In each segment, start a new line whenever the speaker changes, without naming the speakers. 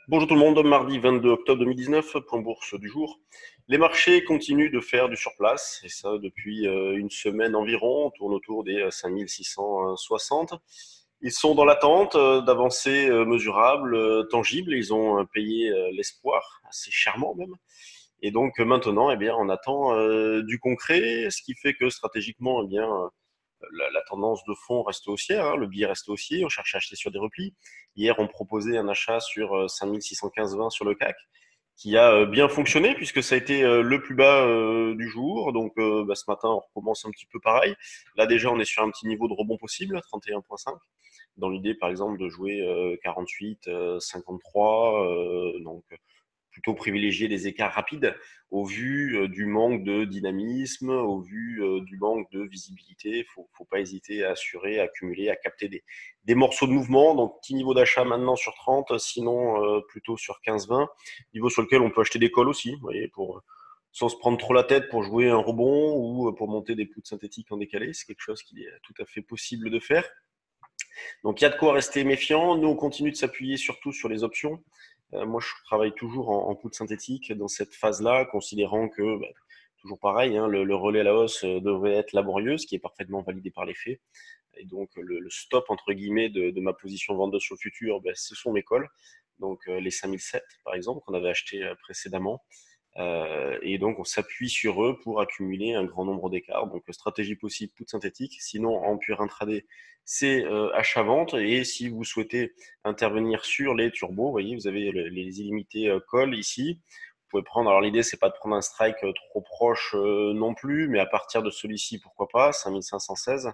Bonjour tout le monde, mardi 22 octobre 2019, point bourse du jour. Les marchés continuent de faire du surplace, et ça depuis une semaine environ, on tourne autour des 5660. Ils sont dans l'attente d'avancées mesurables, tangibles, ils ont payé l'espoir, assez chèrement même. Et donc maintenant, eh bien, on attend du concret, ce qui fait que stratégiquement, eh bien, la tendance de fond reste haussière, hein, le billet reste haussier, on cherche à acheter sur des replis. Hier, on proposait un achat sur 5615,20 sur le CAC, qui a bien fonctionné puisque ça a été le plus bas du jour. Donc ce matin, on recommence un petit peu pareil. Là déjà, on est sur un petit niveau de rebond possible, 31,5. Dans l'idée, par exemple, de jouer 48, 53. Donc plutôt privilégier des écarts rapides au vu du manque de dynamisme, au vu du manque de visibilité. Faut pas hésiter à assurer, à accumuler, à capter des morceaux de mouvement. Donc, petit niveau d'achat maintenant sur 30, sinon plutôt sur 15-20. Niveau sur lequel on peut acheter des calls aussi, vous voyez, pour sans se prendre trop la tête pour jouer un rebond ou pour monter des poutres synthétiques en décalé. C'est quelque chose qui est tout à fait possible de faire. Donc, il y a de quoi rester méfiant. Nous, on continue de s'appuyer surtout sur les options. Moi, je travaille toujours en poudre synthétique dans cette phase-là, considérant que, toujours pareil, hein, le relais à la hausse devrait être laborieux, ce qui est parfaitement validé par les faits. Et donc, le stop, entre guillemets, de ma position vendeuse sur le futur, ce sont mes calls. Donc, les 5007, par exemple, qu'on avait acheté précédemment. Et donc, on s'appuie sur eux pour accumuler un grand nombre d'écarts. Donc, stratégie possible, poudre synthétique. Sinon, en pur intraday, c'est achat-vente. Et si vous souhaitez intervenir sur les turbos, vous voyez, vous avez les illimités call ici. Vous pouvez prendre, alors l'idée, c'est pas de prendre un strike trop proche non plus, mais à partir de celui-ci, pourquoi pas, 5516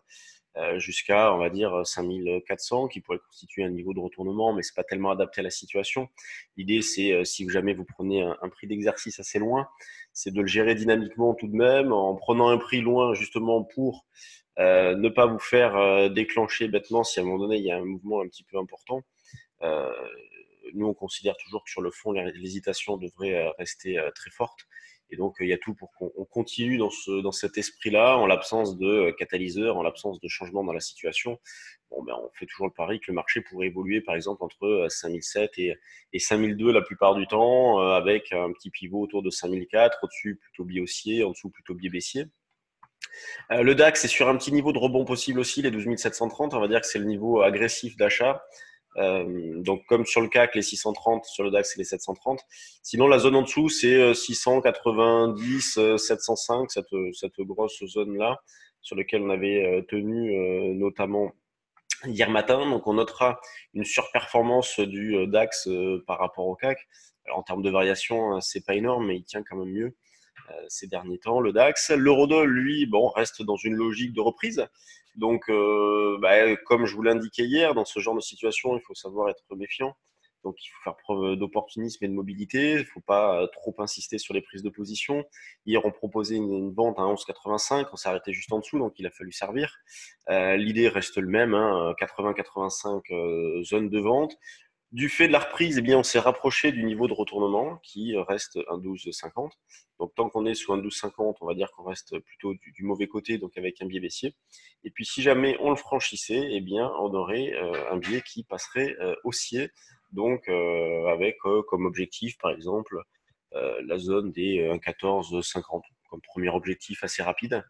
jusqu'à, on va dire, 5400, qui pourrait constituer un niveau de retournement, mais c'est pas tellement adapté à la situation. L'idée, c'est, si jamais vous prenez un prix d'exercice assez loin, c'est de le gérer dynamiquement tout de même, en prenant un prix loin, justement, pour ne pas vous faire déclencher bêtement si à un moment donné, il y a un mouvement un petit peu important. Euh, Nous, on considère toujours que sur le fond, l'hésitation devrait rester très forte. Et donc, il y a tout pour qu'on continue dans cet esprit-là, en l'absence de catalyseur, en l'absence de changement dans la situation. Bon, on fait toujours le pari que le marché pourrait évoluer, par exemple, entre 5007 et 5002 la plupart du temps, avec un petit pivot autour de 5004, au-dessus plutôt biais haussier, en dessous plutôt biais baissier. Le DAX est sur un petit niveau de rebond possible aussi, les 12730. On va dire que c'est le niveau agressif d'achat. Donc comme sur le CAC, les 630, sur le DAX, c'est les 730. Sinon, la zone en dessous, c'est 690, 705, cette grosse zone-là, sur laquelle on avait tenu notamment hier matin. Donc on notera une surperformance du DAX par rapport au CAC. Alors, en termes de variation, c'est pas énorme, mais il tient quand même mieux ces derniers temps, le DAX. L'eurodoll, lui, bon, reste dans une logique de reprise. Donc, comme je vous l'indiquais hier, dans ce genre de situation, il faut savoir être méfiant. Donc, il faut faire preuve d'opportunisme et de mobilité. Il ne faut pas trop insister sur les prises de position. Hier, on proposait une vente à 11,85. On s'est arrêté juste en dessous, donc il a fallu servir. L'idée reste le même, hein, 80-85 zone de vente. Du fait de la reprise, eh bien, on s'est rapproché du niveau de retournement qui reste un 12,50. Donc, tant qu'on est sous un 12,50, on va dire qu'on reste plutôt du mauvais côté, donc avec un biais baissier. Et puis, si jamais on le franchissait, eh bien, on aurait un biais qui passerait haussier, donc avec comme objectif, par exemple, la zone des 1,1450 comme premier objectif assez rapide.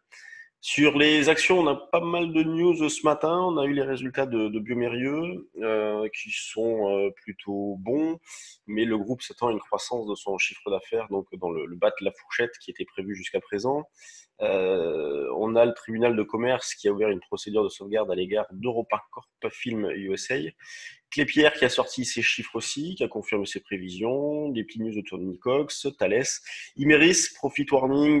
Sur les actions, on a pas mal de news ce matin. On a eu les résultats de Biomérieux qui sont plutôt bons, mais le groupe s'attend à une croissance de son chiffre d'affaires, donc dans le bas de la fourchette qui était prévue jusqu'à présent. On a le tribunal de commerce qui a ouvert une procédure de sauvegarde à l'égard d'EuropaCorp Film USA. Clépierre qui a sorti ses chiffres aussi, qui a confirmé ses prévisions, des petites news autour de Nicox, Thales, Imeris, profit warning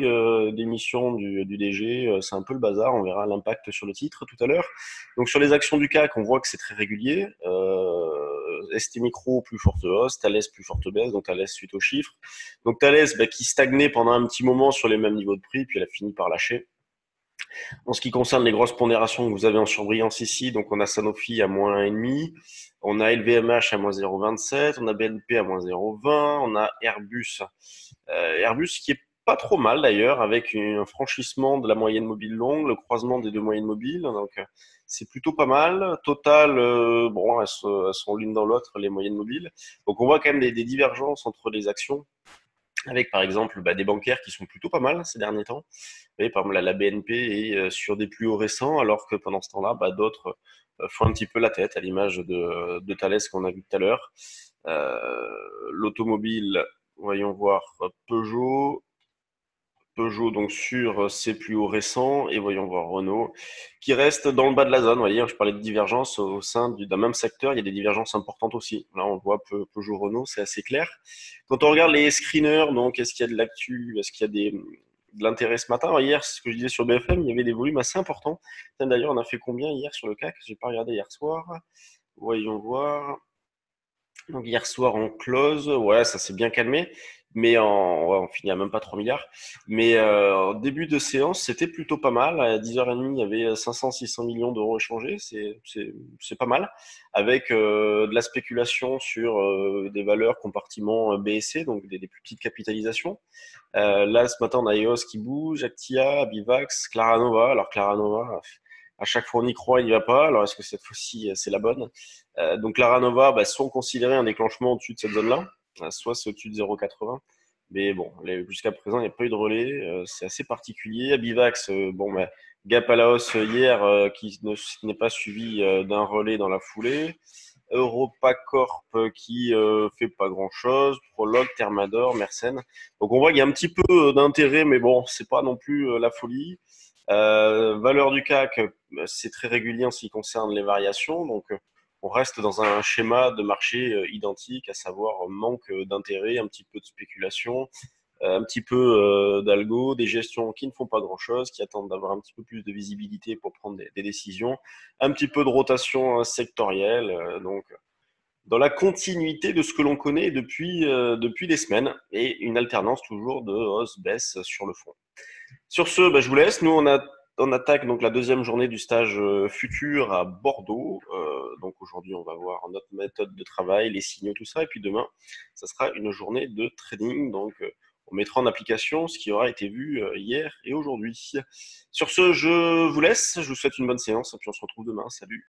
d'émission du DG, c'est un peu le bazar, on verra l'impact sur le titre tout à l'heure. Donc sur les actions du CAC, on voit que c'est très régulier. ST Micro, plus forte hausse, Thales, plus forte baisse, donc Thales suite aux chiffres. Donc Thales qui stagnait pendant un petit moment sur les mêmes niveaux de prix, puis elle a fini par lâcher. En ce qui concerne les grosses pondérations que vous avez en surbrillance ici, donc on a Sanofi à moins 1,5, on a LVMH à moins 0,27, on a BNP à moins 0,20, on a Airbus. Airbus qui est pas trop mal d'ailleurs, avec un franchissement de la moyenne mobile longue, le croisement des deux moyennes mobiles. Donc, c'est plutôt pas mal. Total, bon, elles sont l'une dans l'autre, les moyennes mobiles. Donc, on voit quand même des divergences entre les actions, avec par exemple des bancaires qui sont plutôt pas mal ces derniers temps. Vous voyez, par exemple, la BNP est sur des plus hauts récents, alors que pendant ce temps-là, d'autres font un petit peu la tête, à l'image de Thales qu'on a vu tout à l'heure. L'automobile, voyons voir Peugeot. Peugeot donc sur ses plus hauts récents et voyons voir Renault qui reste dans le bas de la zone. Vous voyez, je parlais de divergence au sein d'un même secteur, il y a des divergences importantes aussi. Là, on voit Peugeot Renault, c'est assez clair. Quand on regarde les screeners, donc est-ce qu'il y a de l'actu, est-ce qu'il y a de l'intérêt ce matin? Alors, hier, c'est ce que je disais sur BFM, il y avait des volumes assez importants. D'ailleurs, on a fait combien hier sur le CAC? J'ai pas regardé hier soir. Voyons voir. Donc hier soir en close, ouais, ça s'est bien calmé, mais ouais, on finit à même pas 3 milliards. Mais en début de séance, c'était plutôt pas mal. À 10h30, il y avait 500-600 millions d'euros échangés, c'est pas mal. Avec de la spéculation sur des valeurs compartiment B et C, donc des plus petites capitalisations. Là, ce matin, on a EOS qui bouge, Actia, Bivax, Claranova. Alors Claranova, à chaque fois on y croit, il n'y va pas. Alors est-ce que cette fois-ci c'est la bonne? Donc Claranova, sont considérés un déclenchement au-dessus de cette zone-là, soit c'est au-dessus de 0,80. Mais bon, jusqu'à présent, il n'y a pas eu de relais. C'est assez particulier. Abivax, gap à la hausse hier qui n'est pas suivi d'un relais dans la foulée. EuropaCorp qui fait pas grand-chose. Prolog, Thermador, Mersenne. Donc on voit qu'il y a un petit peu d'intérêt, mais bon, c'est pas non plus la folie. Valeur du CAC, c'est très régulier en ce qui concerne les variations. Donc on reste dans un schéma de marché identique, à savoir manque d'intérêt, un petit peu de spéculation, un petit peu d'algo, des gestions qui ne font pas grand-chose, qui attendent d'avoir un petit peu plus de visibilité pour prendre des décisions, un petit peu de rotation sectorielle, donc dans la continuité de ce que l'on connaît depuis des semaines, et une alternance toujours de hausse-baisse sur le fond. Sur ce, je vous laisse. Nous, on attaque donc la deuxième journée du stage futur à Bordeaux. Donc aujourd'hui, on va voir notre méthode de travail, les signaux, tout ça. Et puis demain, ça sera une journée de trading. Donc on mettra en application ce qui aura été vu hier et aujourd'hui. Sur ce, je vous laisse. Je vous souhaite une bonne séance et puis on se retrouve demain. Salut.